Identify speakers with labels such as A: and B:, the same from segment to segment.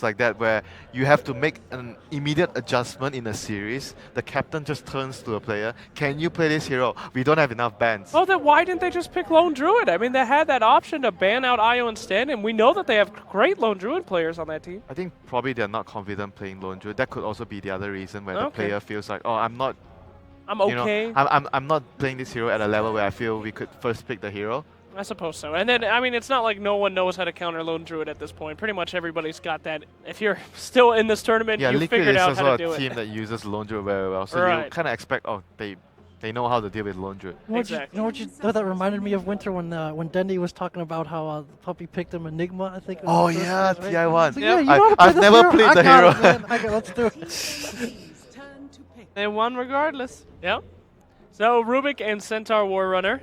A: games like that where you have to make an immediate adjustment in a series. The captain just turns to a player, can you play this hero? We don't have enough bans.
B: Well, then why didn't they just pick Lone Druid? I mean, they had that option to ban out Io instead, and we know that they have great Lone Druid players on that team.
A: I think probably they're not confident playing Lone Druid. That could also be the other reason where the
B: Okay.
A: player feels like, oh, I'm not,
B: I'm
A: you know,
B: okay.
A: I'm not playing this hero at a level where I feel we could first pick the hero.
B: I suppose so. And then, I mean, it's not like no one knows how to counter Lone Druid at this point. Pretty much everybody's got that. If you're still in this tournament,
A: Yeah,
B: you
A: Liquid
B: figured
A: is
B: out how
A: also
B: to do
A: a team
B: it.
A: that uses Lone Druid very well. So you
B: Right.
A: kind of expect, oh, they know how to deal with Lone Druid.
B: Exactly.
C: You know that reminded me of Winter when Dendy was talking about how the puppy picked him Enigma, I think.
A: Oh yeah, TI1.
C: So, yeah, you know how to play
A: I've
C: this
A: never
C: hero?
A: played
C: I
A: the
C: got
A: hero.
C: it, man. Okay, let's do it.
D: They won regardless.
B: Yeah. So Rubik and Centaur War Runner.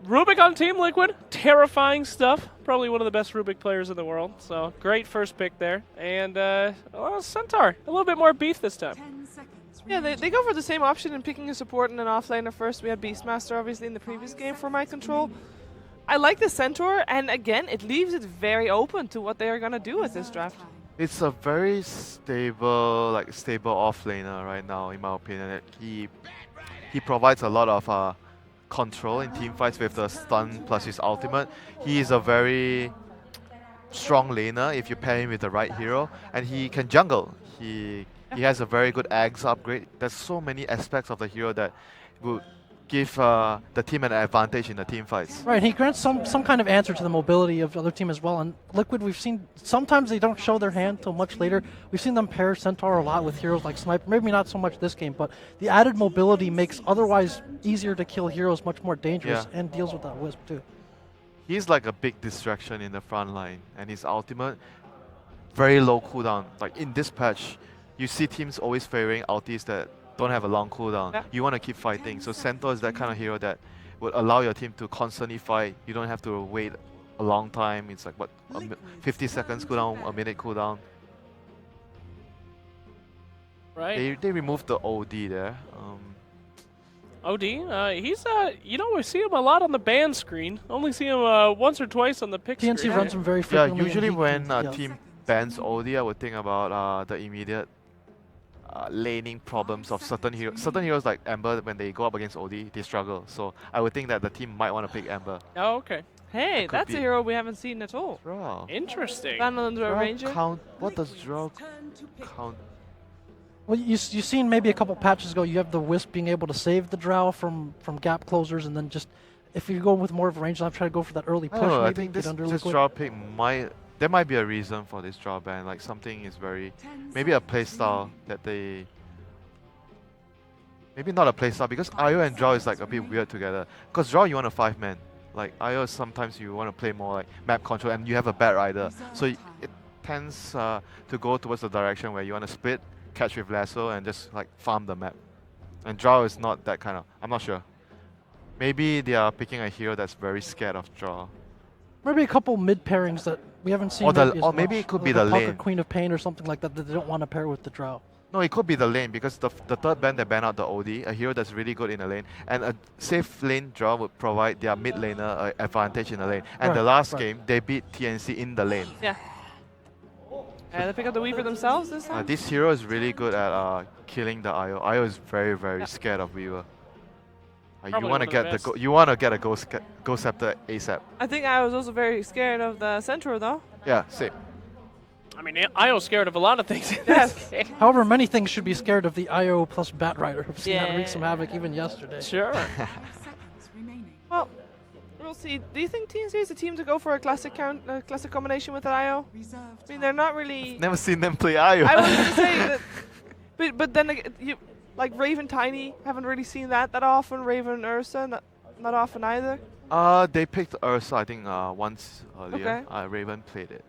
B: Rubik on Team Liquid, terrifying stuff. Probably one of the best Rubik players in the world. So great first pick there. And Centaur, a little bit more beef this time.
D: Yeah, they go for the same option in picking a support and an offlaner first. We had Beastmaster obviously in the previous game for my control. I like the Centaur, and again, it leaves it very open to what they are gonna do with this draft.
A: It's a very stable offlaner right now, in my opinion. He provides a lot of control in team fights with the stun plus his ultimate. He is a very strong laner if you pair him with the right hero, and he can jungle. He has a very good Axe upgrade. There's so many aspects of the hero that would give the team an advantage in the team fights.
C: Right, he grants some kind of answer to the mobility of the other team as well. And Liquid, we've seen sometimes they don't show their hand till much later. We've seen them pair Centaur a lot with heroes like Sniper. Maybe not so much this game, but the added mobility makes otherwise easier to kill heroes much more dangerous and deals with that Wisp too.
A: He's like a big distraction in the front line, and his ultimate, very low cooldown. Like in this patch, you see teams always favoring ultis that don't have a long cooldown.
D: Yeah.
A: You want to keep fighting. So Centaur is that kind of hero that would allow your team to constantly fight. You don't have to wait a long time. It's like, what, 50 seconds cooldown, a minute cooldown.
B: Right.
A: They removed the OD there.
B: OD, he's you know, we see him a lot on the ban screen. Only see him once or twice on the pick
C: TnC
B: screen.
C: runs him very
A: Yeah,
C: frequently. and
A: usually
C: he
A: when
C: can-
A: a team bans OD, I would think about the immediate laning problems of certain heroes. Certain heroes like Ember, when they go up against OD, they struggle. So I would think that the team might want to pick Ember.
B: Oh, okay.
D: Hey,
A: could
D: that's
A: be.
D: a hero we haven't seen at all.
A: Draw.
B: Interesting.
D: Ban under a
A: Draw
D: ranger.
A: count. What does draw count?
C: Well, you've seen maybe a couple patches ago, you have the Wisp being able to save the Drow from gap closers, and then just, if you go with more of a range, I'm trying to go for that early push.
A: Oh, I
C: maybe
A: think
C: get
A: this
C: under
A: this
C: Liquid.
A: draw pick there might be a reason for this draw ban. Like something is maybe a playstyle that they. Maybe not a playstyle, because Io and Draw is like a bit weird together. Because Draw you want a 5-man. Like Io sometimes you want to play more like map control, and you have a Bat Rider. So it tends to go towards the direction where you want to split, catch with lasso, and just like farm the map. And Draw is not that kind of. I'm not sure. Maybe they are picking a hero that's very scared of Draw.
C: Maybe a couple mid pairings that we haven't seen.
A: Or maybe it could be the
C: like a
A: lane.
C: Queen of Pain or something like that they don't want to pair with the Drow.
A: No, it could be the lane, because the third ban they ban out the OD, a hero that's really good in the lane, and a safe lane draw would provide their mid laner an advantage in the lane. And the last game, they beat TnC in the lane.
D: Yeah. They pick up the Weaver themselves this time.
A: This hero is really good at killing the Io. Io is very scared of Weaver. You
B: Probably
A: want
B: one
A: to
B: of the
A: get
B: best.
A: you want to get a Ghost Scepter ASAP.
D: I think I was also very scared of the Centaur though.
A: Yeah, same.
B: I mean, Io's scared of a lot of things in
D: Yes.
B: this game.
C: However, many things should be scared of the IO plus Bat Rider. I've seen that
D: Yeah.
C: wreak some havoc even yesterday.
B: Sure.
D: Well, we'll see. Do you think TnC is a team to go for a classic classic combination with an IO? I mean, they're not really.
A: Never seen them play Io.
D: I was going to say that, but then like Raven Tiny, haven't really seen that often. Raven Ursa, not often either.
A: They picked Ursa, I think, once earlier.
D: Okay.
A: Raven played it.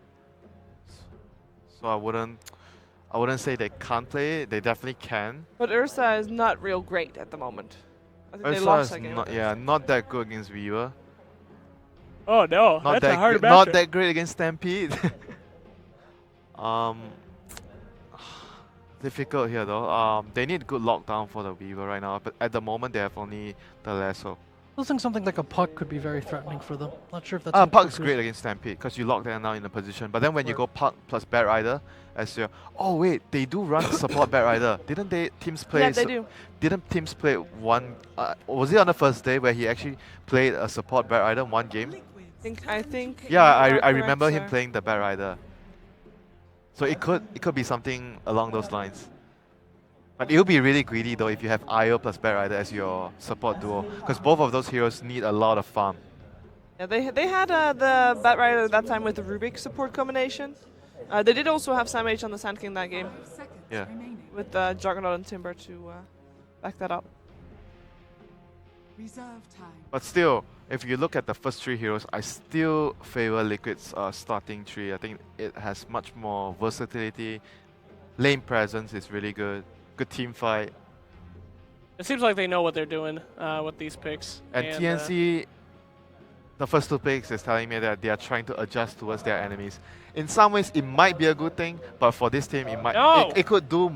A: So I wouldn't say they can't play it. They definitely can.
D: But Ursa is not real great at the moment. I think they
A: Ursa
D: lost
A: is
D: that game.
A: not that good against Weaver.
B: Oh no,
A: Not
B: that's a
A: that
B: hard matchup.
A: not that great against Stampede. Difficult here though. They need good lockdown for the Weaver right now, but at the moment they have only the lasso.
C: I think something like a puck could be very threatening for them. Not sure if that's.
A: Puck's great against Stampede because you lock them down in a position. But then when you go Puck plus Bat Rider as your... Oh wait, they do run support Bat Rider. Didn't they teams play...
D: Yeah, they do.
A: Didn't teams play one... was it on the first day where he actually played a support Bat Rider in one game?
D: I think.
A: Yeah,
D: you are
A: I remember
D: correct,
A: him
D: sir.
A: playing the Bat Rider. So it could be something along those lines. But it'll be really greedy though if you have IO plus Bat Rider as your support duo, because both of those heroes need a lot of farm.
D: Yeah, they had the Bat Rider that time with the Rubik support combination. They did also have Sam H on the Sand King that game
A: Yeah.
D: with Juggernaut and Timber to back that up.
A: But still, if you look at the first three heroes, I still favor Liquid's starting tree. I think it has much more versatility. Lane presence is really good. Good team fight.
B: It seems like they know what they're doing with these picks.
A: And TnC, the first two picks is telling me that they are trying to adjust towards their enemies. In some ways, it might be a good thing, but for this team, it might
B: No.
A: it could do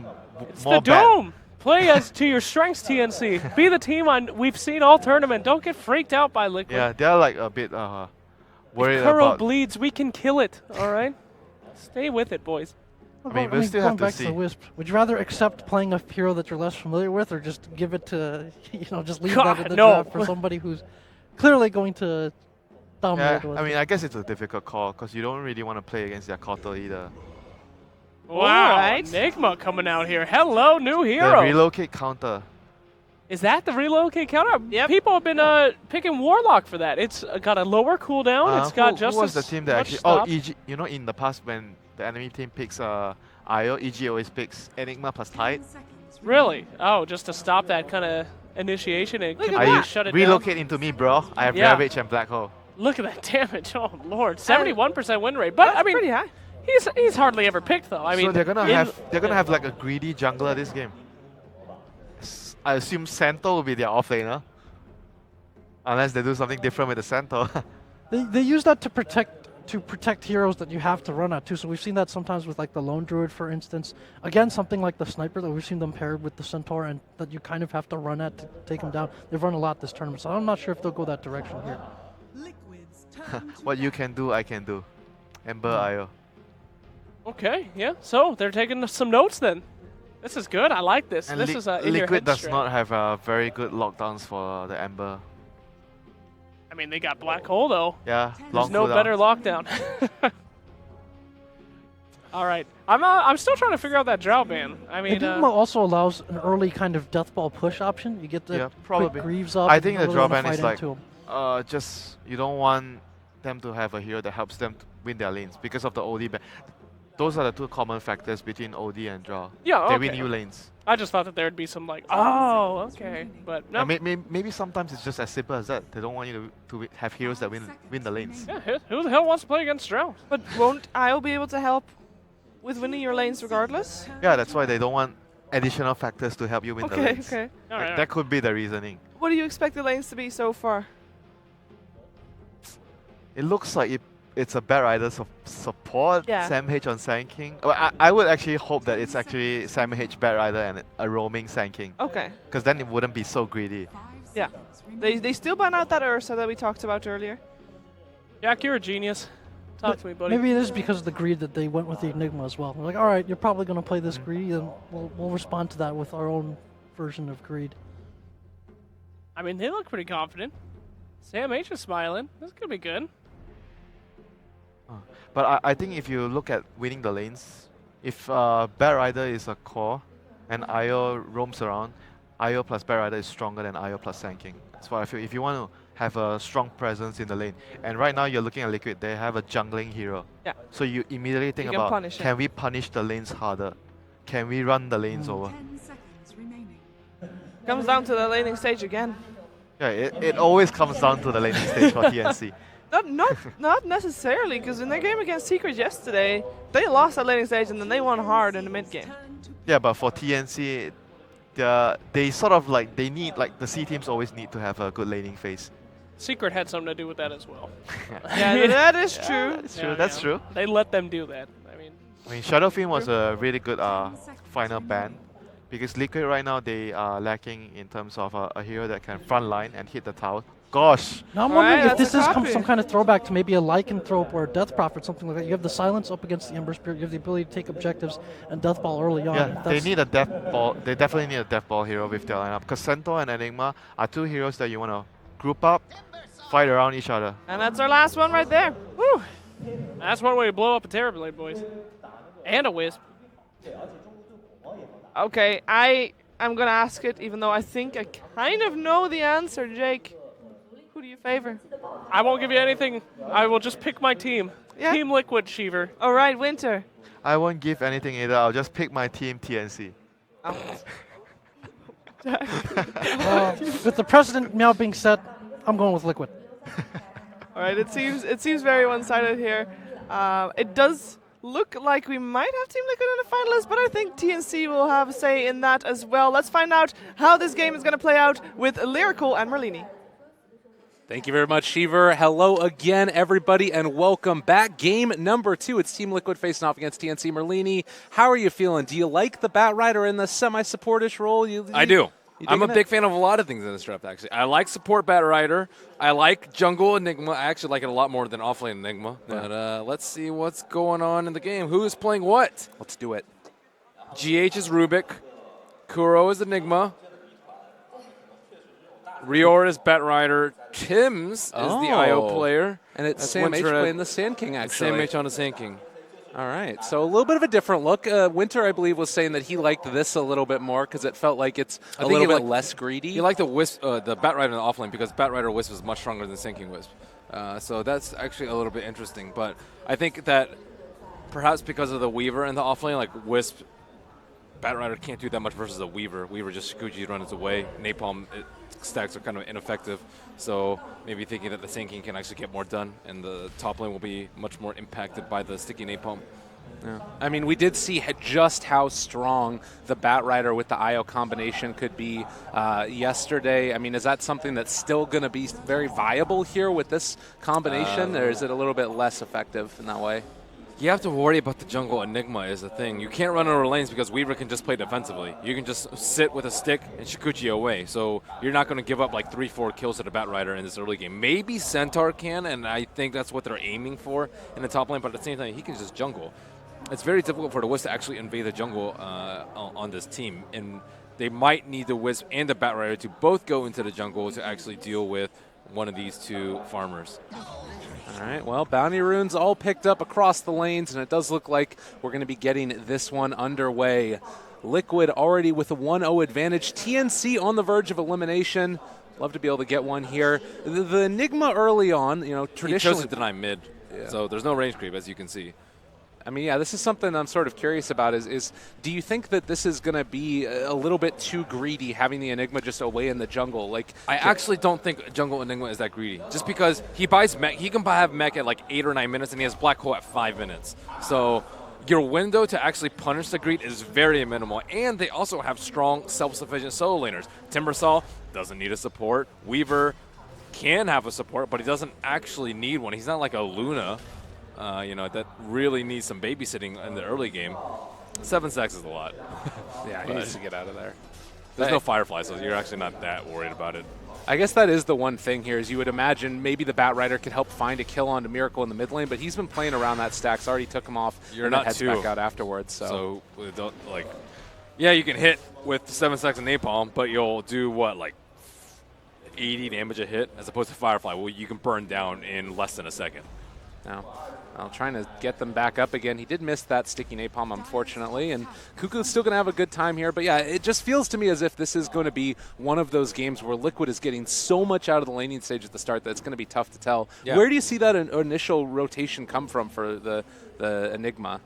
B: It's
A: more
B: the
A: bad.
B: Doom! Play as to your strengths, TnC. Be the team we've seen all tournament. Don't get freaked out by Liquid.
A: Yeah, they're like a bit worried
B: If Kuro
A: about.
B: bleeds, we can kill it, alright? Stay with it, boys.
C: What
A: I mean,
C: about-
A: we'll still have
C: going
A: to
C: back
A: see.
C: to the Wisp, would you rather accept playing a hero that you're less familiar with, or just give it to, just leave that
B: God,
C: in the
B: no.
C: draft for somebody who's clearly going to dominate?
A: Yeah,
C: with
A: I mean,
C: it?
A: I guess it's a difficult call because you don't really want to play against their Kotal either.
B: Wow,
D: Alright.
B: Enigma coming out here. Hello, new
A: The
B: hero.
A: relocate counter.
B: Is that the relocate counter?
D: Yep.
B: People have been picking Warlock for that. It's got a lower cooldown. It's got just
A: who was the
B: as
A: team that
B: much
A: actually?
B: stop.
A: Oh, EG. You know, in the past when the enemy team picks IO, EG always picks Enigma plus Tide.
B: Really? Oh, just to stop that kind of initiation and
D: Look at
B: completely
D: that.
B: shut it
A: Relocate into me, bro. I have
B: Yeah.
A: Ravage and Black Hole.
B: down. Look at that damage. Oh lord, 71% win rate. But
D: That's
B: I mean,
D: pretty high.
B: he's hardly ever picked though. I mean,
A: so they're gonna
B: in-
A: have like a greedy jungler this game. I assume Santo will be their offlaner. Unless they do something different with the Santo.
C: They use that to protect heroes that you have to run at too. So we've seen that sometimes with like the Lone Druid, for instance. Again, something like the Sniper that we've seen them paired with the Centaur, and that you kind of have to run at to take them down. They've run a lot this tournament, so I'm not sure if they'll go that direction here.
A: What you can do, I can do. Ember IO.
B: Okay, yeah. So they're taking some notes then. This is good. I like this.
A: And
B: This is in your
A: Liquid
B: head
A: does
B: strat.
A: not have very good lockdowns for the Ember.
B: I mean, they got Black Hole though.
A: Yeah,
B: There's
A: long
B: no
A: cooldown.
B: better lockdown. All right, I'm still trying to figure out that drought ban. I mean,
C: Enigma also allows an early kind of death ball push option. You get the
A: Yeah,
C: quick
A: probably.
C: Greaves up.
A: I
C: and
A: think
C: you
A: the
C: really wanna
A: drawback is
C: fight
A: like
C: into 'em.
A: just you don't want them to have a hero that helps them to win their lanes because of the OD ban. Those are the two common factors between OD and draw.
B: yeah,
A: They
B: okay.
A: win you lanes.
B: I just thought that there'd be some like, oh, okay, but no.
A: Maybe sometimes it's just as simple as that. They don't want you to have heroes that win the lanes.
B: Yeah, who the hell wants to play against drought?
D: But won't IO be able to help with winning your lanes regardless?
A: Yeah, that's why they don't want additional factors to help you win the
D: Okay,
A: lanes.
D: okay.
B: All
A: Like,
B: right,
A: that could be the reasoning.
D: What do you expect the lanes to be so far?
A: It looks like it's a Bat Rider support,
D: Yeah.
A: Sam H on Sand King. Well, I would actually hope that it's actually Sam H Bat Rider and a roaming Sand King.
D: Okay.
A: Because then it wouldn't be so greedy.
D: Yeah. They still ban out that Ursa that we talked about earlier.
B: Jack, you're a genius. Talk to me, buddy.
C: Maybe it is because of the greed that they went with the Enigma as well. They're like, all right, you're probably going to play this greedy, and we'll respond to that with our own version of greed.
B: I mean, they look pretty confident. Sam H is smiling. This could be good.
A: But I think if you look at winning the lanes, if Bat Rider is a core and IO roams around, IO plus Bat Rider is stronger than IO plus Sand King. That's why I feel if you want to have a strong presence in the lane, and right now you're looking at Liquid, they have a jungling hero.
D: Yeah.
A: So you immediately think
D: can
A: about,
D: punish it.
A: can we punish the lanes harder? Can we run the lanes over?
D: Comes down to the laning stage again.
A: Yeah, it always comes down to the laning stage for TnC.
D: Not necessarily, because in their game against Secret yesterday, they lost that laning stage and then they won hard in the mid game.
A: Yeah, but for TnC, they sort of like, they need, like the C teams always need to have a good laning phase.
B: Secret had something to do with that as well.
D: Yeah, that is true.
A: That's true, that's true.
B: They let them do that.
A: I mean, Shadowfiend was a really good final ban because Liquid right now they are lacking in terms of a hero that can front line and hit the tower. gosh.
C: Now I'm
D: All
C: wondering
D: right,
C: if
D: that's
C: this
D: a
C: is
D: copy.
C: some kind of throwback to maybe a lycanthrope or a death prophet, something like that. You have the silence up against the Ember Spirit. You have the ability to take objectives and death ball early on.
A: Yeah, they
C: That's-
A: need a death ball. They definitely need a death ball hero with their lineup. Because Centaur and Enigma are two heroes that you want to group up, fight around each other.
D: And that's our last one right there. Woo!
B: That's one way to blow up a Terrorblade, boys. And a Wisp.
D: Okay, I'm gonna ask it, even though I think I kind of know the answer, Jake. Who do you favor?
B: I won't give you anything. I will just pick my team.
D: Yeah.
B: Team Liquid, Sheever.
D: All right, Winter.
A: I won't give anything either. I'll just pick my team TnC.
C: With the precedent now being set, I'm going with Liquid.
D: All right, it seems very one-sided here. It does look like we might have Team Liquid in the finalists, but I think TnC will have a say in that as well. Let's find out how this game is going to play out with Lyrical and Merlini.
E: Thank you very much, Sheever. Hello again, everybody, and welcome back. Game number 2. It's Team Liquid facing off against TnC Merlini. How are you feeling? Do you like the Bat Rider in the semi-supportish role?
F: I do.
E: You
F: I'm a
E: digging
F: big
E: it?
F: fan of a lot of things in this draft, actually. I like support Bat Rider. I like jungle Enigma. I actually like it a lot more than offlane Enigma. But let's see what's going on in the game. Who is playing what?
E: Let's do it.
F: GH is Rubik. Kuro is Enigma. Rior is Bat Rider. Tims is the IO player.
E: And it's
F: That's
E: Sam H
F: Winter
E: playing the Sand King, actually.
F: Sam H on the Sand King.
E: All right, so a little bit of a different look. Winter, I believe, was saying that he liked this a little bit more because it felt like it's a little bit less greedy.
F: You like the Wisp, the Bat Rider in the offlane because Bat Rider Wisp is much stronger than Sand King Wisp. So that's actually a little bit interesting. But I think that perhaps because of the Weaver in the offlane, like Wisp, Bat Rider can't do that much versus a Weaver. Weaver just Shukuji runs away. Napalm stacks are kind of ineffective. So maybe thinking that the Sand King can actually get more done, and the top lane will be much more impacted by the sticky Napalm.
E: Yeah. I mean, we did see just how strong the Bat Rider with the IO combination could be yesterday. I mean, is that something that's still going to be very viable here with this combination, or is it a little bit less effective in that way?
F: You have to worry about the jungle Enigma is the thing. You can't run over lanes because Weaver can just play defensively. You can just sit with a stick and Shukuchi away. So you're not going to give up like 3-4 kills to the Bat Rider in this early game. Maybe Centaur can, and I think that's what they're aiming for in the top lane, but at the same time, he can just jungle. It's very difficult for the Wisp to actually invade the jungle on this team, and they might need the Wisp and the Bat Rider to both go into the jungle to actually deal with one of these two farmers.
E: All right, well, bounty runes all picked up across the lanes, and it does look like we're going to be getting this one underway. Liquid already with a 1-0 advantage. TnC on the verge of elimination. Love to be able to get one here. The Enigma early on, you know,
F: He
E: traditionally...
F: chose to deny mid, so there's no range creep, as you can see.
E: I mean, yeah, this is something I'm sort of curious about is do you think that this is going to be a little bit too greedy, having the Enigma just away in the jungle? Like,
F: I actually don't think Jungle Enigma is that greedy. Just because he buys mech, he can have mech at like 8 or 9 minutes, and he has Black Hole at 5 minutes. So your window to actually punish the greed is very minimal. And they also have strong, self-sufficient solo laners. Timbersaw doesn't need a support. Weaver can have a support, but he doesn't actually need one. He's not like a Luna. That really needs some babysitting in the early game. 7 stacks is a lot.
E: yeah, he needs to get out of there.
F: There's no Firefly, so you're actually not that worried about it.
E: I guess that is the one thing here is you would imagine maybe the Bat Rider could help find a kill onto Miracle in the mid lane, but he's been playing around that stack, so already took him off
F: You're
E: and
F: not
E: then heads
F: too.
E: back out afterwards.
F: So don't, yeah, you can hit with 7 stacks of Napalm, but you'll do what, like 80 damage a hit, as opposed to Firefly, well, you can burn down in less than a second.
E: Now, trying to get them back up again. He did miss that sticky napalm, unfortunately, and Kuku's still going to have a good time here. But yeah, it just feels to me as if this is going to be one of those games where Liquid is getting so much out of the laning stage at the start that it's going to be tough to tell.
F: Yeah.
E: Where do you see that initial rotation come from for the Enigma?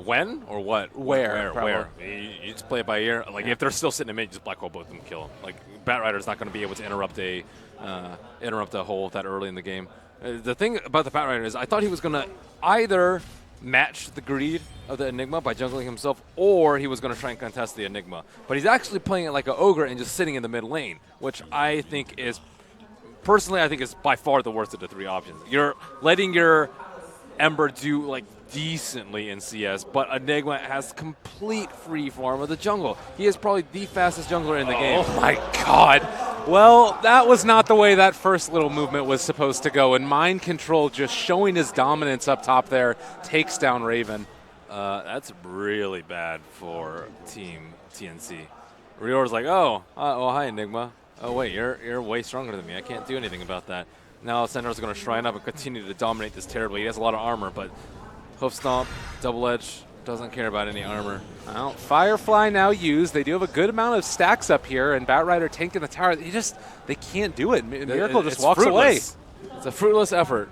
F: When or what?
E: Where?
F: You just play it by ear. Like, if they're still sitting in mid, you just black hole both of them, kill them. Like, Bat Rider's not going to be able to interrupt a hole that early in the game. The thing about the Bat Rider is I thought he was going to either match the greed of the Enigma by jungling himself, or he was going to try and contest the Enigma. But he's actually playing it like an ogre and just sitting in the mid lane, which I think is, personally, I think is by far the worst of the 3 options. You're letting your Ember do, like, decently in CS, but Enigma has complete free form of the jungle. He is probably the fastest jungler in the game.
E: Oh my god! Well, that was not the way that first little movement was supposed to go, and Mind Control just showing his dominance up top there takes down Raven.
F: That's really bad for Team TnC. Rior's like, oh, hi, Enigma. Oh, wait, you're way stronger than me. I can't do anything about that. Now Sentinel's going to shrine up and continue to dominate this terribly. He has a lot of armor, but Hoof Stomp, Double Edge, doesn't care about any armor.
E: Well, Firefly now used. They do have a good amount of stacks up here, and Batrider tanking the tower. They can't do it. Miracle just walks away.
F: It's a fruitless effort.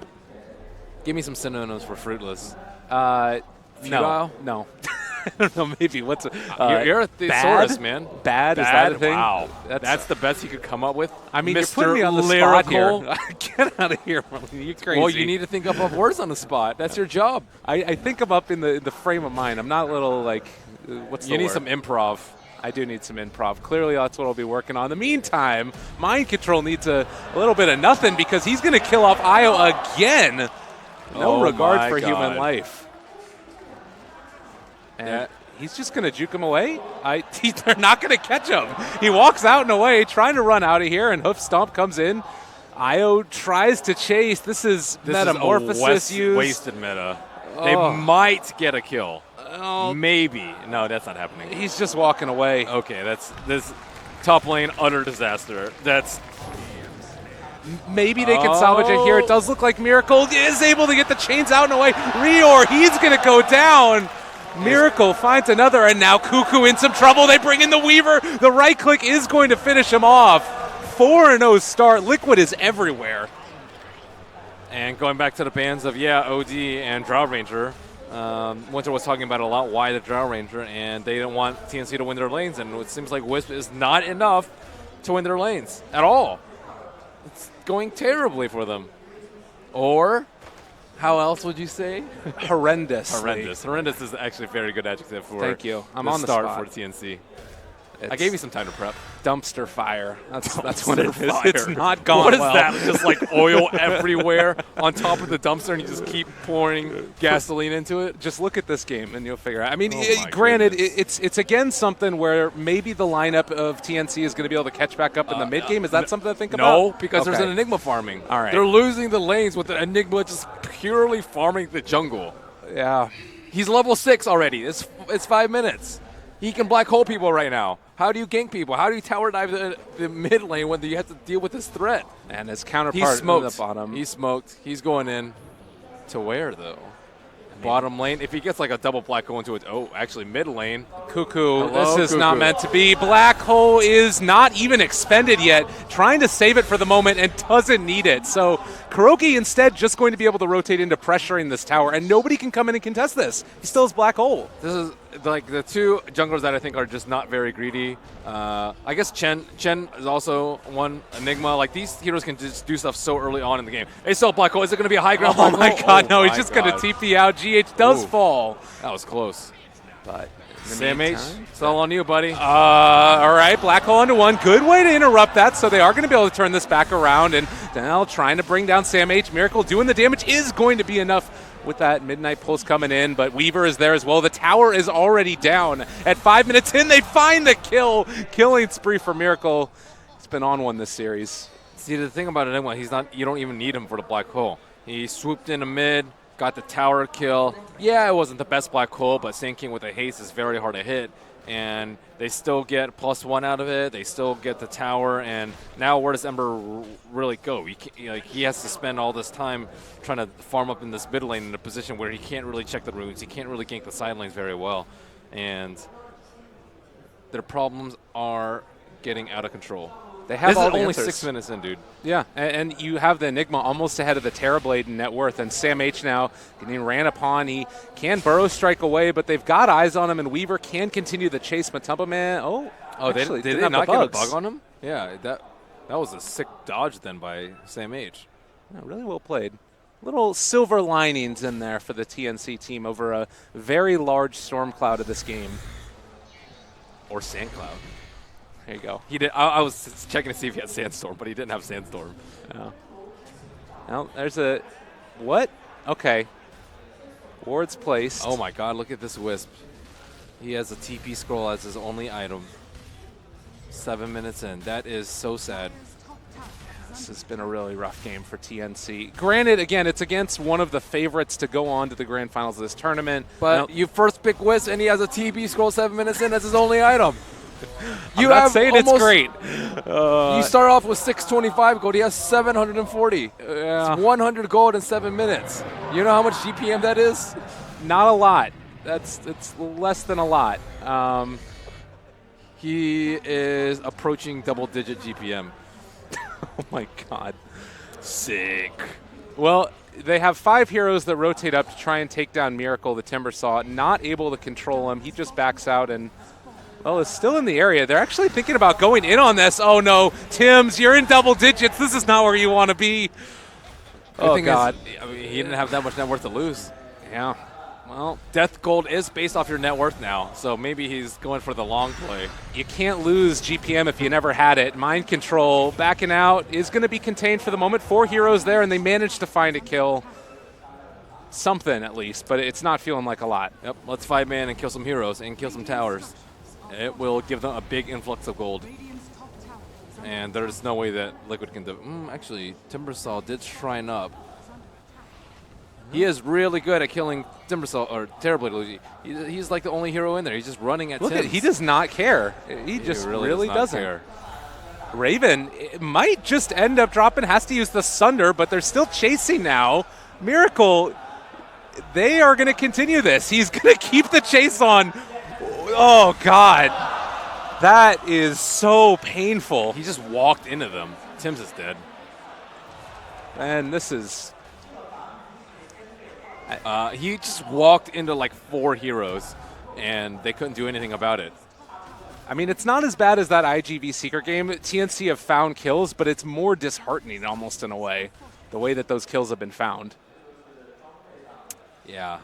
F: Give me some synonyms for fruitless.
E: No.
F: Futile?
E: No. I don't know, maybe. What's
F: you're a thesaurus, man.
E: Bad? Is that a thing?
F: Wow. That's the best you could come up with?
E: I mean,
F: Mr.
E: you're putting me on the
F: Lyrical.
E: spot here. Get out of here, Marlene. You're crazy.
F: Well, you need to think up of words on the spot. That's your job.
E: I think I'm up in the frame of mind. I'm not a little, like, what's the
F: You need
E: word?
F: some improv.
E: I do need some improv. Clearly, that's what I'll be working on. In the meantime, Mind Control needs a little bit of nothing because he's going to kill off Io again. No
F: Oh
E: regard
F: my
E: for
F: God.
E: human life. And he's just going to juke him away. They're not going to catch him. He walks out and away, trying to run out of here, and Hoof Stomp comes in. Io tries to chase. This is Metamorphosis used.
F: Wasted meta. They might get a kill. Maybe. No, that's not happening.
E: He's just walking away.
F: Okay, that's this top lane utter disaster. That's
E: Maybe they can salvage it here. It does look like Miracle is able to get the chains out and away. Rior, he's going to go down. Miracle finds another, and now Cuckoo in some trouble. They bring in the Weaver. The right click is going to finish him off. 4-0 start. Liquid is everywhere.
F: and going back to the bans of OD and Drow Ranger. Winter was talking about a lot why the Drow Ranger, and they didn't want TnC to win their lanes, and it seems like Wisp is not enough to win their lanes at all. It's going terribly for them. Or how else would you say?
E: Horrendous.
F: Horrendous. Horrendous is actually a very good adjective for
E: Thank you. I'm
F: the
E: on the
F: start
E: spot.
F: for TnC. I gave you some time to prep.
E: Dumpster fire. That's
F: Dumpster
E: what it is.
F: fire.
E: It's not gone
F: What is
E: well.
F: that? Just like oil everywhere on top of the dumpster, and you just keep pouring gasoline into it?
E: Just look at this game and you'll figure out. I mean,
F: Oh my
E: granted,
F: goodness.
E: it's again something where maybe the lineup of TnC is going to be able to catch back up in the mid game. Is that something to think about?
F: No, because there's
E: Okay.
F: an Enigma farming.
E: All right.
F: They're losing the lanes with the Enigma just purely farming the jungle.
E: Yeah.
F: He's level 6 already. It's 5 minutes. He can black hole people right now. How do you gank people? How do you tower dive the mid lane when you have to deal with this threat?
E: And his
F: He's
E: counterpart in
F: smoked.
E: the bottom.
F: He's smoked. He's going in. To where, though? Bottom lane. If he gets like a double black hole into it. Oh, actually, mid lane.
E: Cuckoo,
F: Hello,
E: this is not
F: Cuckoo.
E: meant to be. Black Hole is not even expended yet, trying to save it for the moment and doesn't need it. So Kuroki instead just going to be able to rotate into pressuring this tower, and nobody can come in and contest this. He still has Black Hole.
F: This is like the two junglers that I think are just not very greedy. I guess Chen is also one Enigma. Like these heroes can just do stuff so early on in the game. They still black hole. Is it going to be a high ground?
E: Oh
F: black
E: my
F: hole?
E: god, no,
F: Oh
E: he's
F: my
E: just going to
F: God.
E: TP out. GH does
F: Ooh.
E: fall.
F: That was close.
E: But
F: Sam H, it's all on you, buddy.
E: all right, Black Hole into one. Good way to interrupt that, so they are going to be able to turn this back around. And now trying to bring down Sam H. Miracle doing the damage is going to be enough with that Midnight Pulse coming in, but Weaver is there as well. The tower is already down. At 5 minutes in, they find the kill. Killing spree for Miracle. He's been on one this series.
F: See, the thing about Enigma, he's not. You don't even need him for the black hole. He swooped into mid, got the tower kill. Yeah, it wasn't the best black hole, but Sand King with a haste is very hard to hit. And they still get +1 out of it. They still get the tower. And now where does Ember really go? He has to spend all this time trying to farm up in this mid lane in a position where he can't really check the runes. He can't really gank the side lanes very well. And their problems are getting out of control.
E: They have
F: This
E: all
F: is
E: the
F: only
E: answers.
F: 6 minutes in, dude.
E: Yeah, and you have the Enigma almost ahead of the Terrorblade in net worth, and Sam H now getting ran upon. He can burrow strike away, but they've got eyes on him, and Weaver can continue the chase. Matumba Man, actually,
F: Did
E: didn't
F: they
E: have
F: not
E: the
F: get a
E: bugs.
F: bug on him? Yeah, that was a sick dodge then by Sam H.
E: Yeah, really well played. Little silver linings in there for the TnC team over a very large storm cloud of this game.
F: Or Sandcloud.
E: There you go.
F: He did. I was checking to see if he had Sandstorm, but he didn't have Sandstorm.
E: Oh. Well, there's a what? Okay. Ward's placed.
F: Oh my God! Look at this Wisp. He has a TP scroll as his only item. 7 minutes in. That is so sad.
E: This has been a really rough game for TnC. Granted, again, it's against one of the favorites to go on to the grand finals of this tournament.
F: But you first pick Wiz, and he has a TB scroll 7 minutes in. That's his only item.
E: I'm not saying it's great.
F: You start off with 625 gold. He has 740.
E: Yeah.
F: It's 100 gold in 7 minutes. You know how much GPM that is?
E: Not a lot. It's less than a lot.
F: He is approaching double-digit GPM.
E: Oh my God.
F: Sick.
E: Well, they have 5 heroes that rotate up to try and take down Miracle, the Timbersaw. Not able to control him. He just backs out and, well, is still in the area. They're actually thinking about going in on this. Oh no, Tims, you're in double digits. This is not where you want to be. Oh God.
F: I mean, he didn't have that much net worth to lose.
E: Yeah.
F: Well, Death Gold is based off your net worth now, so maybe he's going for the long play.
E: You can't lose GPM if you never had it. Mind Control backing out is going to be contained for the moment. 4 heroes there, and they managed to find a kill. Something at least, but it's not feeling like a lot.
F: Yep, let's 5-man and kill some heroes and kill some towers. It will give them a big influx of gold. And there's no way that Liquid can do actually, Timbersaw did shrine up. He is really good at killing Timbersaw, or terribly. He's like the only hero in there. He's just running at Tims.
E: He does not care. He just really doesn't.
F: Care.
E: Raven might just end up dropping, has to use the Sunder, but they're still chasing now. Miracle, they are going to continue this. He's going to keep the chase on. Oh, God. That is so painful.
F: He just walked into them. Tims is dead.
E: And this is...
F: he just walked into like 4 heroes, and they couldn't do anything about it.
E: I mean, it's not as bad as that IGV Secret game. TnC have found kills, but it's more disheartening almost in a way, the way that those kills have been found.
F: Yeah.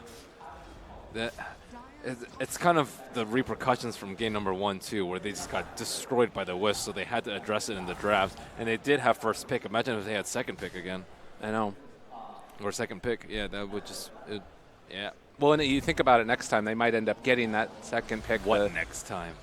F: It's kind of the repercussions from game number 1, too, where they just got destroyed by the Wisp, so they had to address it in the draft. And they did have first pick. Imagine if they had second pick again.
E: I know.
F: Or second pick. Yeah, that would just... yeah.
E: Well, and you think about it next time, they might end up getting that second pick.
F: What next time?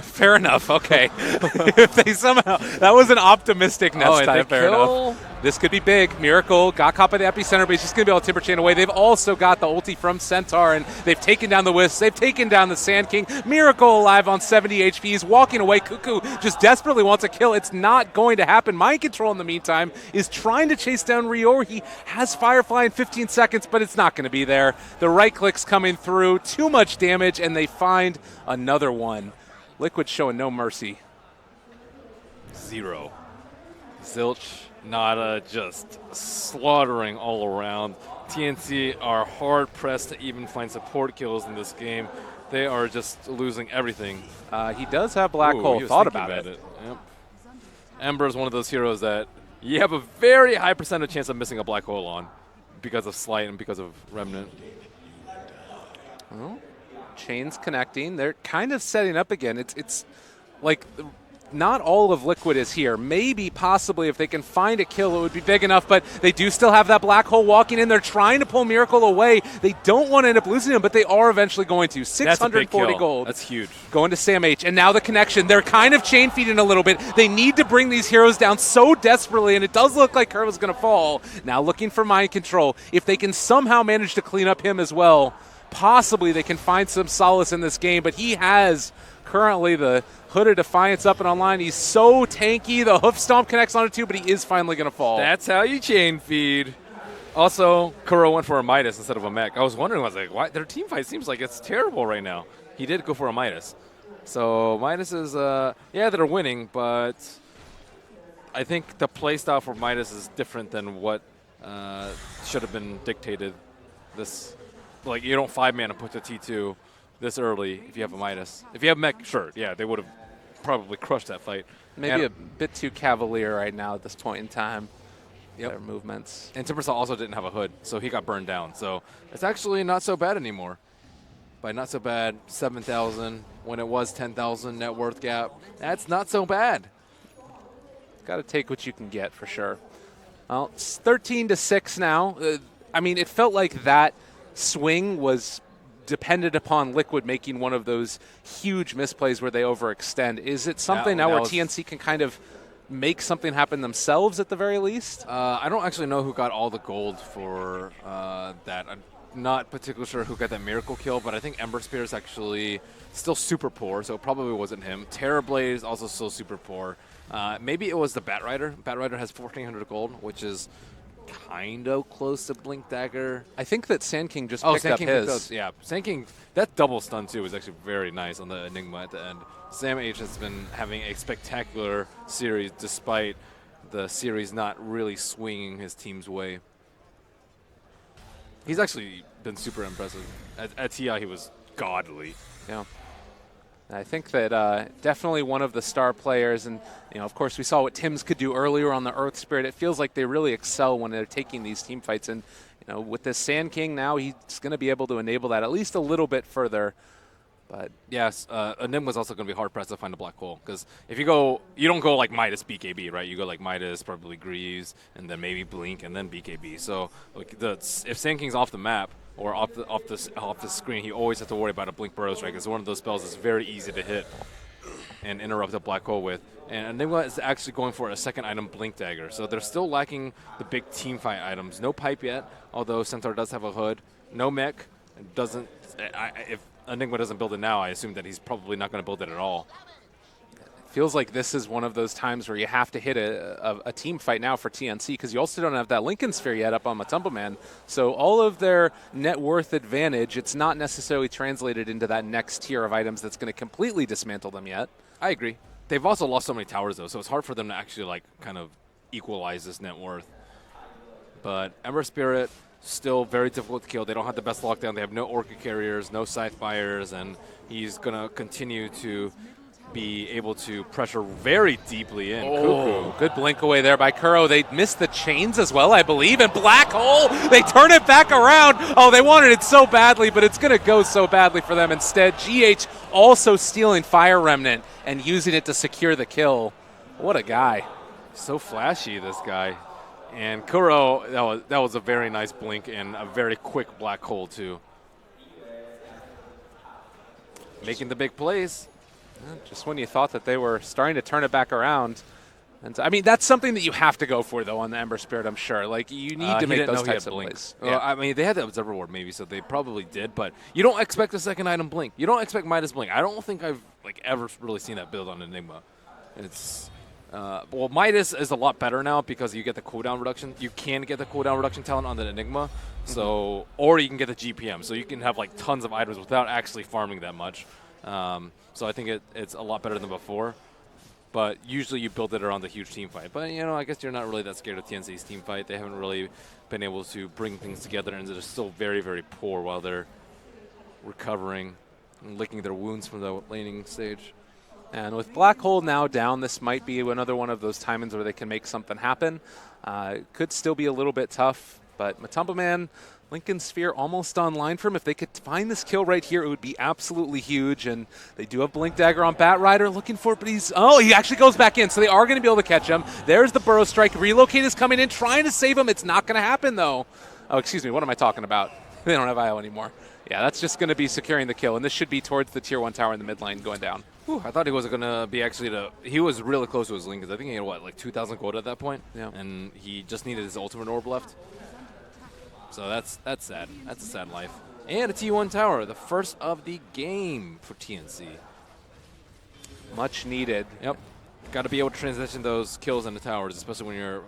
E: Fair enough, okay. If they somehow... That was an optimistic next time, fair enough. This could be big. Miracle got caught by the epicenter, but he's just going to be able to timber chain away. They've also got the ulti from Centaur, and they've taken down the Wisps. They've taken down the Sand King. Miracle alive on 70 HP. He's walking away. Cuckoo just desperately wants a kill. It's not going to happen. Mind Control, in the meantime, is trying to chase down Rior. He has Firefly in 15 seconds, but it's not going to be there. The right click's coming through. Too much damage, and they find another one. Liquid showing no mercy.
F: 0. Zilch, Nada just slaughtering all around. TnC are hard-pressed to even find support kills in this game. They are just losing everything.
E: He does have Black Hole. Thought about it.
F: Yep. Ember is one of those heroes that you have a very high percentage chance of missing a Black Hole on because of Slight and because of Remnant.
E: Well, chains connecting. They're kind of setting up again. It's like not all of Liquid is here. Maybe, possibly, if they can find a kill, it would be big enough, but they do still have that Black Hole walking in. They're trying to pull Miracle away. They don't want to end up losing him, but they are eventually going to. 640 gold.
F: That's huge.
E: Going to Sam H. And now the connection. They're kind of chain feeding a little bit. They need to bring these heroes down so desperately, and it does look like Curva's going to fall. Now looking for Mind Control. If they can somehow manage to clean up him as well, possibly they can find some solace in this game, but he has currently the Hood of Defiance up and online. He's so tanky. The Hoof Stomp connects on it too, but he is finally going to fall.
F: That's how you chain feed. Also, Kuro went for a Midas instead of a mech. I was wondering, I was like, why? Their team fight seems like it's terrible right now. He did go for a Midas. So Midas is, yeah, they're winning, but I think the playstyle for Midas is different than what should have been dictated. This, like, you don't 5-man and put the T2 this early if you have a Midas. If you have mech, sure, yeah, they would have probably crushed that fight.
E: Maybe a bit too cavalier right now at this point in time.
F: Yep.
E: Their movements.
F: And Timbersaw also didn't have a hood, so he got burned down. So it's actually not so bad anymore. By not so bad, 7,000 when it was 10,000 net worth gap. That's not so bad.
E: Got to take what you can get for sure. Well, it's 13-6 now. I mean, it felt like that swing was depended upon Liquid making one of those huge misplays where they overextend. Is it something now where TnC can kind of make something happen themselves at the very least?
F: I don't actually know who got all the gold for that. I'm not particularly sure who got that miracle kill, but I think Ember Spear is actually still super poor, so it probably wasn't him. Terrorblade is also still super poor. Maybe it was the Batrider. Batrider has 1,400 gold, which is kind of close to Blink Dagger.
E: I think that Sand King just picked up his.
F: Yeah, Sand King, that double stun too was actually very nice on the Enigma at the end. Sam H has been having a spectacular series despite the series not really swinging his team's way. He's actually been super impressive. At TI, he was godly.
E: Yeah. I think that definitely one of the star players, and of course we saw what Tims could do earlier on the Earth Spirit. It feels like they really excel when they're taking these team fights, and with this Sand King now, he's going to be able to enable that at least a little bit further. But
F: yes, Enigma's also going to be hard pressed to find a black hole, because if you don't go like Midas BKB, right? You go like Midas, probably Greaves, and then maybe Blink, and then BKB. So like if Sand King's off the map or off the screen, he always has to worry about a Blink Burrow Strike. It's one of those spells that's very easy to hit and interrupt a black hole with. And Enigma is actually going for a second item, Blink Dagger. So they're still lacking the big team fight items. No pipe yet, although Centaur does have a hood. No mech. If Enigma doesn't build it now, I assume that he's probably not going to build it at all.
E: Feels like this is one of those times where you have to hit a team fight now for TnC, because you also don't have that Lincoln Sphere yet up on Matumba Man. So all of their net worth advantage, it's not necessarily translated into that next tier of items that's going to completely dismantle them yet.
F: I agree. They've also lost so many towers, though, so it's hard for them to actually like kind of equalize this net worth. But Ember Spirit, still very difficult to kill. They don't have the best lockdown. They have no Orca Carriers, no Scythe Fires, and he's going to continue to be able to pressure very deeply in.
E: Oh, good blink away there by Kuro. They missed the chains as well, I believe, and Black Hole, they turn it back around. Oh, they wanted it so badly, but it's going to go so badly for them instead. GH also stealing Fire Remnant and using it to secure the kill. What a guy.
F: So flashy, this guy. And Kuro, that was a very nice blink and a very quick black hole, too. Making the big plays.
E: Just when you thought that they were starting to turn it back around. And I mean, that's something that you have to go for, though, on the Ember Spirit, I'm sure. Like, you need to make those types of plays.
F: Well, I mean, they had the Observer Ward, maybe, so they probably did. But you don't expect a second item blink. You don't expect Midas blink. I don't think I've ever really seen that build on Enigma. It's... well, Midas is a lot better now because you get the cooldown reduction. You can get the cooldown reduction talent on the Enigma, so or you can get the GPM, so you can have like tons of items without actually farming that much. So I think it's a lot better than before. But usually you build it around the huge team fight. But I guess you're not really that scared of TnC's team fight. They haven't really been able to bring things together, and they're still very, very poor while they're recovering and licking their wounds from the laning stage.
E: And with Black Hole now down, this might be another one of those timings where they can make something happen. Could still be a little bit tough, but Matumba Man, Lincoln Sphere almost online for him. If they could find this kill right here, it would be absolutely huge. And they do have Blink Dagger on Batrider looking for it, but he actually goes back in, so they are going to be able to catch him. There's the Burrow Strike. Relocate is coming in, trying to save him. It's not going to happen, though. Oh, excuse me, what am I talking about? They don't have IO anymore. Yeah, that's just going to be securing the kill, and this should be towards the Tier 1 tower in the mid lane going down.
F: Whew, I thought he was going to be he was really close to his link, because I think he had, like 2,000 gold at that point?
E: Yeah.
F: And he just needed his ultimate orb left. So that's sad. That's a sad life. And a T1 tower, the first of the game for TnC.
E: Much needed.
F: Yep. Got to be able to transition those kills into towers, especially when you're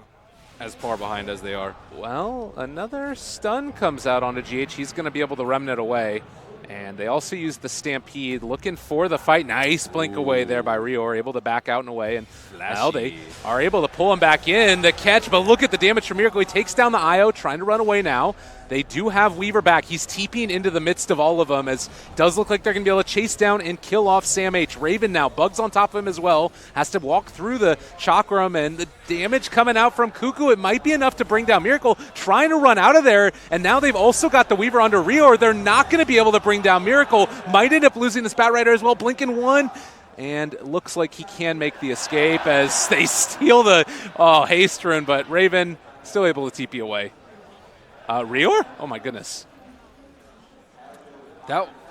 F: as far behind as they are.
E: Well, another stun comes out onto GH. He's going to be able to remnant away. And they also use the Stampede, looking for the fight. Nice blink away there by Rior, able to back out and away. And now they are able to pull him back in. The catch, but look at the damage from Miracle. He takes down the IO, trying to run away now. They do have Weaver back. He's TPing into the midst of all of them, as it does look like they're going to be able to chase down and kill off Sam H. Raven now, Bugs on top of him as well. Has to walk through the Chakram, and the damage coming out from Cuckoo. It might be enough to bring down Miracle, trying to run out of there. And now they've also got the Weaver under Rior. They're not going to be able to bring down Miracle. Might end up losing the Batrider as well. Blinking one. And looks like he can make the escape as they steal the haste rune, but Raven still able to TP away. Rior? Oh my goodness.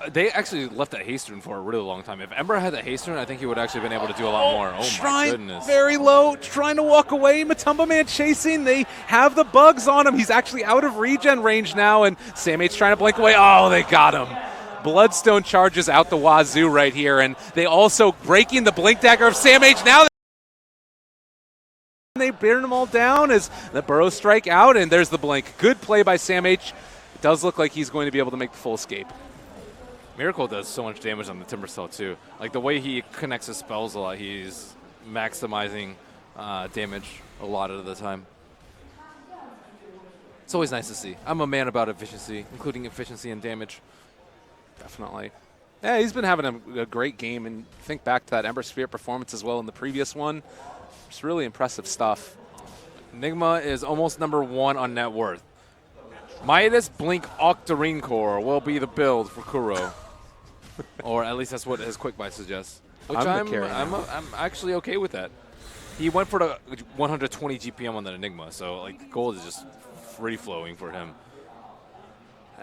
F: They actually left that haste rune for a really long time. If Ember had that haste rune, I think he would actually been able to do a lot more. Oh
E: Shrine,
F: my goodness.
E: very low, trying to walk away. Matumba Man chasing. They have the bugs on him. He's actually out of regen range now, and Sam8's trying to blink away. Oh, they got him. Bloodstone charges out the wazoo right here, and they also breaking the blink dagger of Sam8. Now they burn them all down as the burrow strike out, and there's the blink. Good play by Sam8. It does look like he's going to be able to make the full escape.
F: Miracle does so much damage on the Timber Saw too. Like the way he connects his spells a lot, he's maximizing damage a lot of the time. It's always nice to see. I'm a man about efficiency, including efficiency and damage.
E: Definitely. Yeah, he's been having a great game, and think back to that Ember Sphere performance as well in the previous one. It's really impressive stuff.
F: Enigma is almost #1 on net worth. Midas Blink Octarine Core will be the build for Kuro. Or at least that's what his quick buy suggests. Which I'm actually okay with that. He went for the 120 GPM on that Enigma, so like gold is just free flowing for him.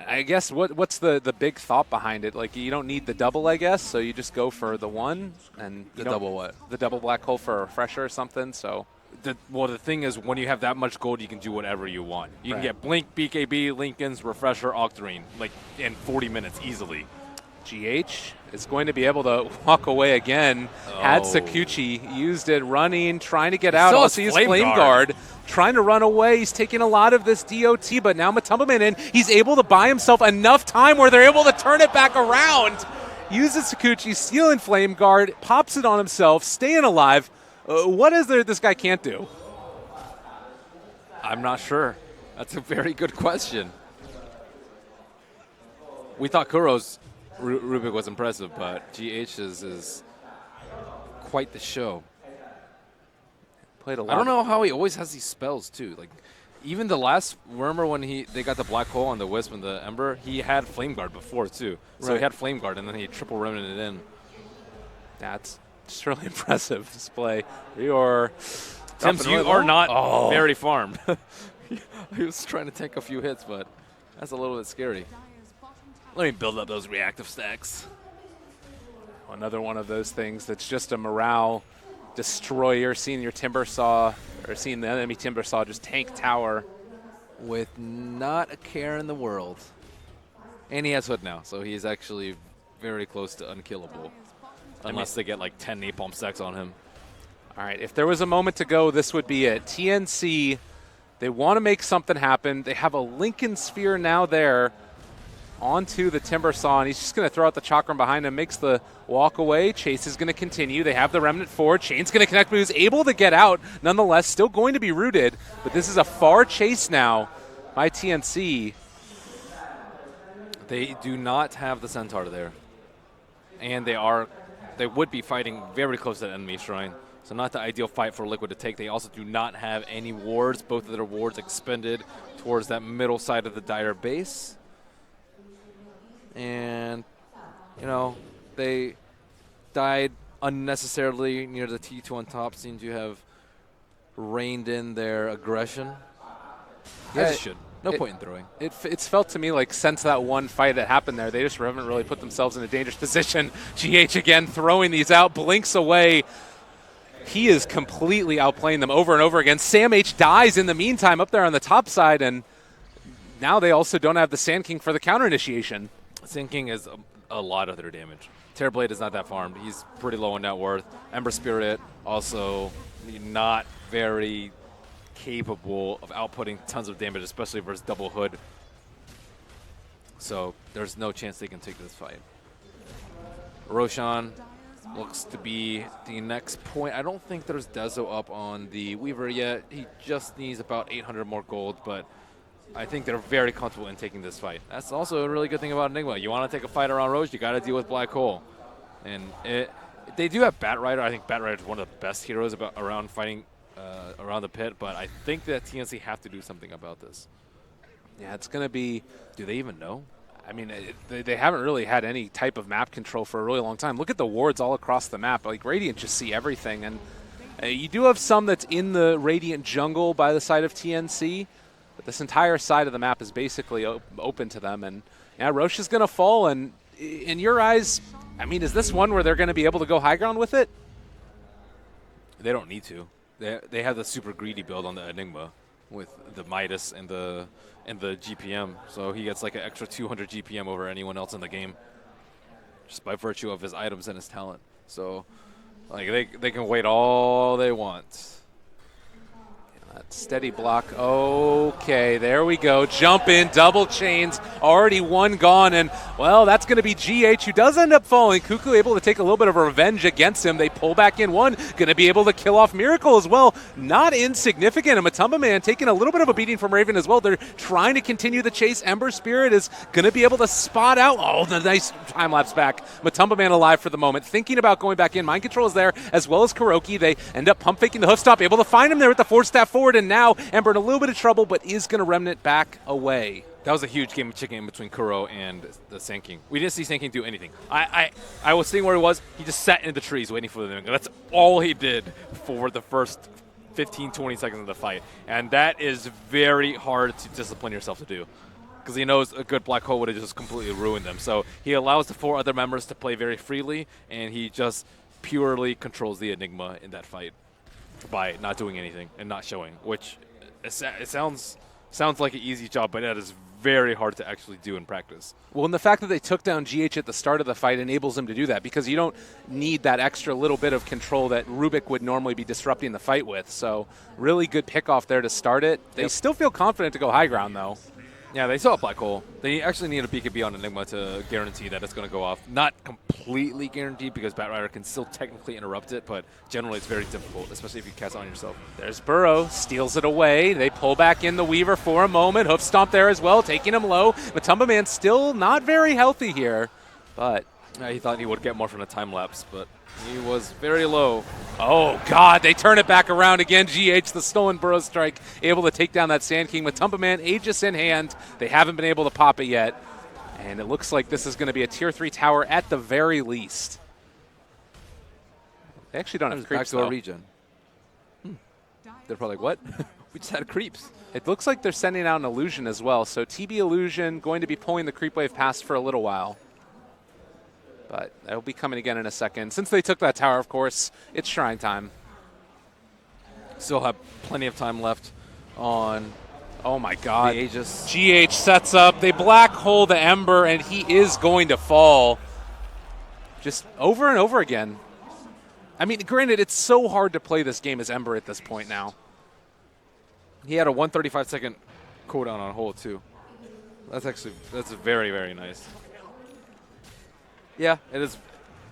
E: I guess what's the big thought behind it? Like you don't need the double, I guess, so you just go for the one and
F: the double what?
E: The double black hole for a refresher or something. So.
F: The thing is, when you have that much gold, you can do whatever you want. You can get Blink, BKB, Lincoln's, Refresher, Octarine, like in 40 minutes easily.
E: GH is going to be able to walk away again. Had Sakuchi, used it, running, trying to get out. Also used Flame Guard, trying to run away. He's taking a lot of this DOT, but now Matumba Man in. He's able to buy himself enough time where they're able to turn it back around. Uses Sakuchi, stealing Flame Guard, pops it on himself, staying alive. What is there this guy can't do?
F: I'm not sure. That's a very good question. We thought Kuro's Rubik was impressive, but GH is quite the show.
E: Played a lot.
F: I don't know how he always has these spells too. Like even the last, remember when they got the black hole on the Wisp and the Ember? He had Flame Guard before too. So he had Flame Guard and then he triple remnant it in.
E: That's just really impressive display. You're
F: Tim's, you are not very farmed. He was trying to tank a few hits, but that's a little bit scary. Let me build up those reactive stacks.
E: Another one of those things that's just a morale destroyer, seeing your Timber Saw, or seeing the enemy Timber Saw just tank tower.
F: With not a care in the world. And he has Hood now, so he's actually very close to unkillable. Unless they get like 10 napalm stacks on him.
E: All right, if there was a moment to go, this would be it. TnC, they want to make something happen. They have a Lincoln Sphere now there onto the Timber Saw, and he's just going to throw out the Chakram behind him, makes the walk away. Chase is going to continue. They have the Remnant forward. Chain's going to connect, but he's able to get out. Nonetheless, still going to be rooted, but this is a far chase now by TnC.
F: They do not have the Centaur there. And they would be fighting very close to the enemy shrine. So not the ideal fight for Liquid to take. They also do not have any wards. Both of their wards expended towards that middle side of the Dire base. And, you know, they died unnecessarily near the T2 on top. Seem to have reined in their aggression.
E: Yeah,
F: As it should. No point in throwing.
E: It's felt to me like since that one fight that happened there, they just haven't really put themselves in a dangerous position. GH again throwing these out, blinks away. He is completely outplaying them over and over again. Sam8 dies in the meantime up there on the top side, and now they also don't have the Sand King for the counter initiation.
F: Sand King is a lot of their damage. Terrorblade is not that farmed. He's pretty low in net worth. Ember Spirit also not very capable of outputting tons of damage, especially versus double Hood. So there's no chance they can take this fight. Roshan looks to be the next point. I don't think there's Dezo up on the Weaver yet. He just needs about 800 more gold, but I think they're very comfortable in taking this fight. That's also a really good thing about Enigma. You want to take a fight around Roche, you got to deal with Black Hole. And they do have Batrider. I think Batrider is one of the best heroes around fighting around the pit, but I think that TnC have to do something about this.
E: Yeah, it's going to be...
F: Do they even know?
E: I mean, they haven't really had any type of map control for a really long time. Look at the wards all across the map. Like, Radiant just see everything. And you do have some that's in the Radiant jungle by the side of TnC, but this entire side of the map is basically open to them. And yeah, Roche is going to fall, and in your eyes, I mean, is this one where they're going to be able to go high ground with it?
F: They don't need to. They have the super greedy build on the Enigma with the Midas and the GPM, so he gets like an extra 200 GPM over anyone else in the game, just by virtue of his items and his talent. So, like they can wait all they want.
E: That steady block. Okay, there we go. Jump in, double chains. Already one gone, and, well, that's going to be GH, who does end up falling. Cuckoo able to take a little bit of revenge against him. They pull back in one. Going to be able to kill off Miracle as well. Not insignificant. And Matumba Man taking a little bit of a beating from Raven as well. They're trying to continue the chase. Ember Spirit is going to be able to spot out. Oh, the nice time-lapse back. Matumba Man alive for the moment. Thinking about going back in. Mind Control is there, as well as Kuroki. They end up pump-faking the hoof stop. Able to find him there with the force staff forward. And now Ember in a little bit of trouble, but is going to remnant back away.
F: That was a huge game of chicken between Kuro and the Sand King. We didn't see Sand King do anything. I was seeing where he was. He just sat in the trees waiting for them. That's all he did for the first 15, 20 seconds of the fight. And that is very hard to discipline yourself to do, because he knows a good black hole would have just completely ruined them. So he allows the 4 other members to play very freely, and he just purely controls the Enigma in that fight by not doing anything and not showing, which it sounds like an easy job, but that is very hard to actually do in practice.
E: Well, and the fact that they took down GH at the start of the fight enables them to do that, because you don't need that extra little bit of control that Rubik would normally be disrupting the fight with. So really good pickoff there to start it. They still feel confident to go high ground, though.
F: Yeah, they saw a black hole. They actually need a BKB on Enigma to guarantee that it's going to go off. Not completely guaranteed, because Batrider can still technically interrupt it, but generally it's very difficult, especially if you cast it on yourself.
E: There's Burrow, steals it away. They pull back in the Weaver for a moment. Hoof stomp there as well, taking him low. Matumba Man still not very healthy here, but
F: he thought he would get more from the time lapse, but he was very low.
E: oh, God, they turn it back around again. GH, the stolen Burrow strike, able to take down that Sand King. Matumba Man, Aegis in hand. They haven't been able to pop it yet. And it looks like this is going to be a Tier 3 tower at the very least. They actually don't have creeps, though.
F: Regen. They're probably like, what? We just had creeps.
E: It looks like they're sending out an illusion as well. So TB Illusion going to be pulling the creep wave past for a little while. But that'll be coming again in a second. Since they took that tower, of course, it's Shrine time.
F: Still have plenty of time left on
E: Oh my God.
F: the Aegis.
E: GH sets up. They black hole the Ember, and he is going to fall. Just over and over again. I mean, granted, it's so hard to play this game as Ember at this point now.
F: He had a 135-second cooldown on hold, too. That's very, very nice. Yeah, it is.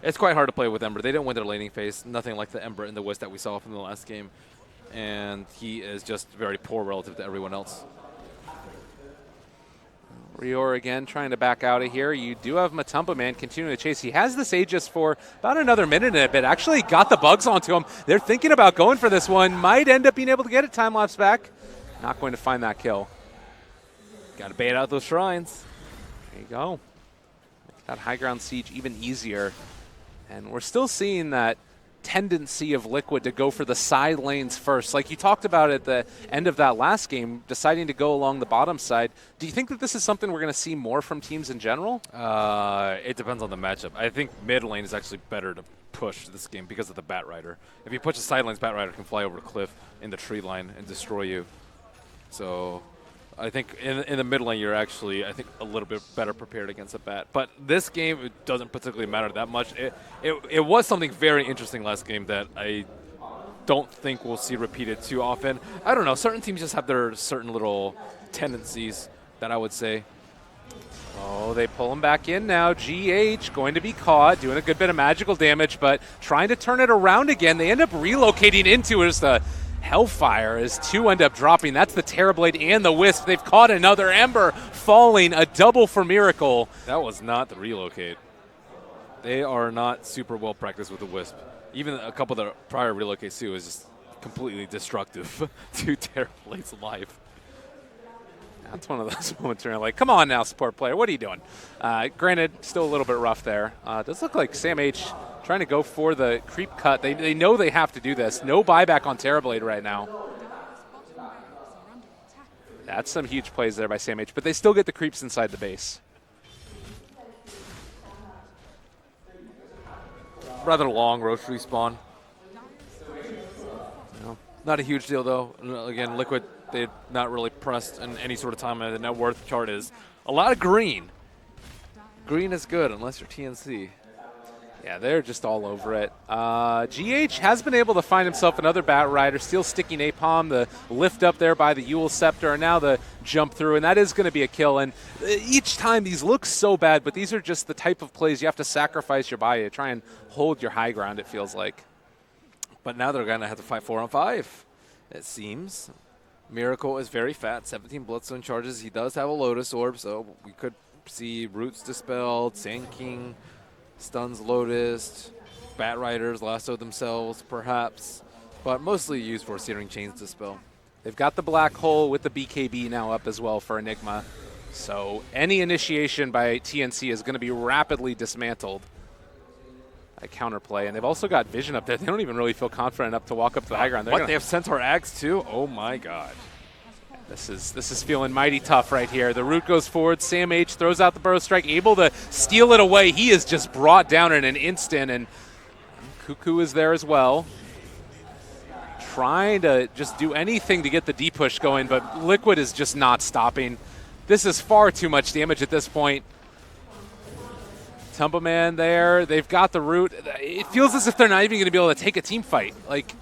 F: It's quite hard to play with Ember. They didn't win their laning phase. Nothing like the Ember and the Wisp that we saw from the last game. And he is just very poor relative to everyone else.
E: Rior again trying to back out of here. You do have Matumba Man continuing to chase. He has this Aegis for about another minute and a bit. Actually got the bugs onto him. They're thinking about going for this one. Might end up being able to get it time-lapse back. Not going to find that kill.
F: Got to bait out those shrines.
E: There you go. Make that high ground siege even easier. And we're still seeing that tendency of Liquid to go for the side lanes first. Like you talked about at the end of that last game, deciding to go along the bottom side. Do you think that this is something we're going to see more from teams in general?
F: It depends on the matchup. I think mid lane is actually better to push this game because of the Batrider. If you push the side lanes, Batrider can fly over the cliff in the tree line and destroy you. So I think in the mid lane, you're actually, I think, a little bit better prepared against a bat. But this game, it doesn't particularly matter that much. It was something very interesting last game that I don't think we'll see repeated too often. I don't know. Certain teams just have their certain little tendencies that I would say.
E: Oh, they pull him back in now. GH going to be caught, doing a good bit of magical damage, but trying to turn it around again. They end up relocating into it as the Hellfire as 2 end up dropping. That's the Terrorblade and the Wisp. They've caught another Ember falling, a double for Miracle.
F: That was not the relocate. They are not super well practiced with the Wisp. Even a couple of the prior relocates too is just completely destructive to Terrorblade's life.
E: That's one of those moments where you're like, come on now, support player, what are you doing? Granted, still a little bit rough there. Does look like Sam H trying to go for the creep cut. They know they have to do this. No buyback on Terrorblade right now. That's some huge plays there by Sam H, but they still get the creeps inside the base.
F: rather long roach respawn. Not a huge deal, though. Again, Liquid, they've not really pressed in any sort of time. The net worth chart is a lot of green. Green is good, unless you're TnC.
E: Yeah, they're just all over it. GH has been able to find himself another Bat Rider, still sticking Napalm, the lift up there by the Yule Scepter, and now the jump through, and that is going to be a kill. And each time these look so bad, but these are just the type of plays you have to sacrifice your body to try and hold your high ground, it feels like.
F: But now they're going to have to fight 4-on-5, it seems. Miracle is very fat, 17 Bloodstone charges. He does have a Lotus Orb, so we could see Roots dispelled, Sand King stuns Lotus, Bat Riders lasso themselves, perhaps. But mostly used for Searing Chains dispel.
E: They've got the Black Hole with the BKB now up as well for Enigma. So any initiation by TnC is going to be rapidly dismantled. A counterplay, and they've also got Vision up there. They don't even really feel confident enough to walk up to the high ground.
F: What, they have Centaur Axe too? Oh my god.
E: This is feeling mighty tough right here. The root goes forward. Sam H throws out the Burrow Strike, able to steal it away. He is just brought down in an instant, and Cuckoo is there as well. Trying to just do anything to get the D-push going, but Liquid is just not stopping. This is far too much damage at this point. Tumbleman there. They've got the root. It feels as if they're not even going to be able to take a team fight. Like,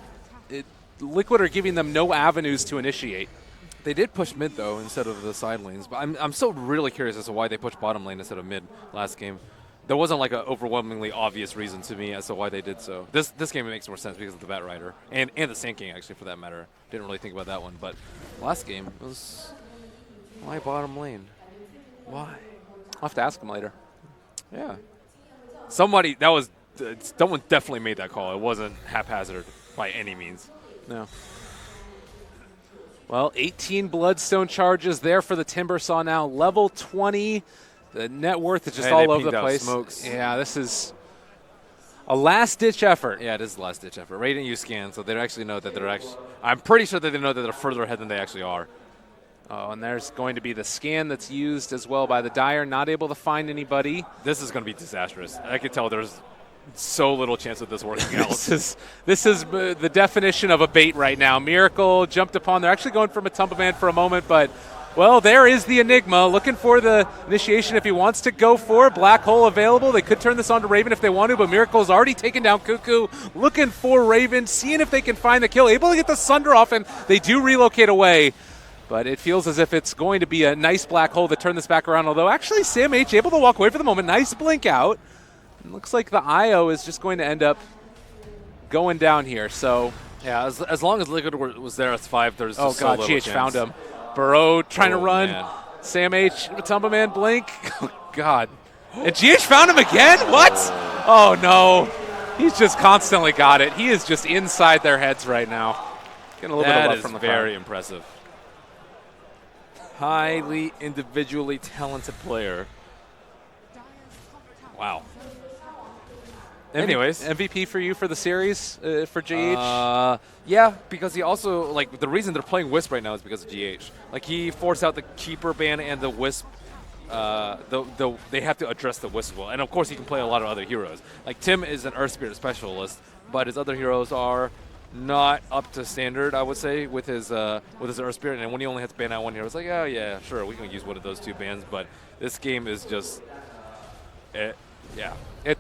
E: Liquid are giving them no avenues to initiate.
F: They did push mid, though, instead of the side lanes. But I'm still really curious as to why they pushed bottom lane instead of mid last game. There wasn't, like, an overwhelmingly obvious reason to me as to why they did so. This game, it makes more sense because of the Bat Rider. And the Sand King, actually, for that matter. Didn't really think about that one. But last game, it was... Why bottom lane? Why?
E: I'll have to ask him later.
F: Yeah. Someone definitely made that call. It wasn't haphazard by any means.
E: No. Well, 18 Bloodstone charges there for the Timbersaw now. Level 20. The net worth is just all over the place.
F: Smokes.
E: Yeah, this is a last-ditch effort.
F: Yeah, it is the last-ditch effort. Radiant use scan, so they actually know that they're actually... I'm pretty sure that they know that they're further ahead than they actually are.
E: Oh, and there's going to be the scan that's used as well by the Dire, not able to find anybody.
F: This is going to be disastrous. I could tell there's so little chance of this working out.
E: This is the definition of a bait right now. Miracle jumped upon. They're actually going from a Tumbleman for a moment, but, well, there is the Enigma. Looking for the initiation if he wants to go for it. Black Hole available. They could turn this on to Raven if they want to, but Miracle's already taken down Cuckoo. Looking for Raven, seeing if they can find the kill. Able to get the Sunder off, and they do relocate away. But it feels as if it's going to be a nice Black Hole to turn this back around, although actually Sam H able to walk away for the moment. Nice blink out. It looks like the IO is just going to end up going down here. So
F: yeah, as long as Liquid was there as 5, there's
E: oh
F: just
E: god,
F: so little
E: GH
F: chance.
E: found him. Burrow trying to run.
F: Man.
E: Sam H, Tumbleman, blink. Oh god. And GH found him again? What? Oh no. He's just constantly got it. He is just inside their heads right now. Getting a little bit of love from the crowd.
F: Very impressive. Highly individually talented player. Wow. Anyways,
E: MVP for you for the series for GH?
F: Yeah, because he also, like, the reason they're playing Wisp right now is because of GH. Like, he forced out the Keeper ban and the Wisp. They have to address the Wisp well. And of course, he can play a lot of other heroes. Like, Tim is an Earth Spirit specialist, but his other heroes are not up to standard, I would say, with his Earth Spirit. And when he only has to ban out one hero, it's like, oh yeah, sure, we can use one of those 2 bans. But this game is just, yeah.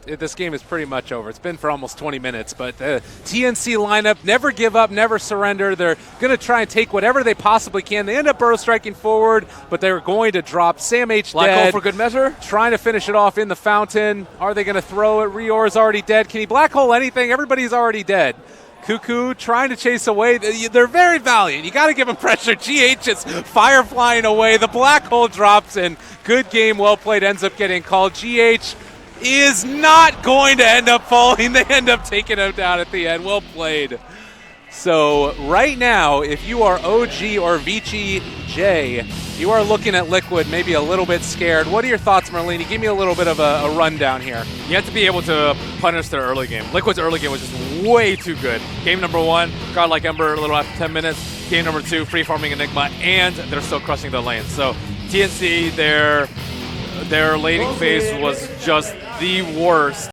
E: This game is pretty much over. It's been for almost 20 minutes, but the TnC lineup, never give up, never surrender. They're going to try and take whatever they possibly can. They end up burrow striking forward, but they're going to drop Sam H
F: Black
E: dead.
F: Hole for good measure.
E: Trying to finish it off in the fountain. Are they going to throw it? Rior's already dead. Can he Black Hole anything? Everybody's already dead. Cuckoo trying to chase away. They're very valiant. You got to give them pressure. GH is fire flying away. The Black Hole drops, and good game, well played, ends up getting called. GH is not going to end up falling. They end up taking him down at the end. Well played. So right now, if you are OG or Vici J, you are looking at Liquid maybe a little bit scared. What are your thoughts, Merlini? Give me a little bit of a rundown here.
F: You have to be able to punish their early game. Liquid's early game was just way too good. Game number 1, Godlike Ember a little after 10 minutes. Game number 2, free farming Enigma, and they're still crushing the lanes. So TnC, their laning phase was just the worst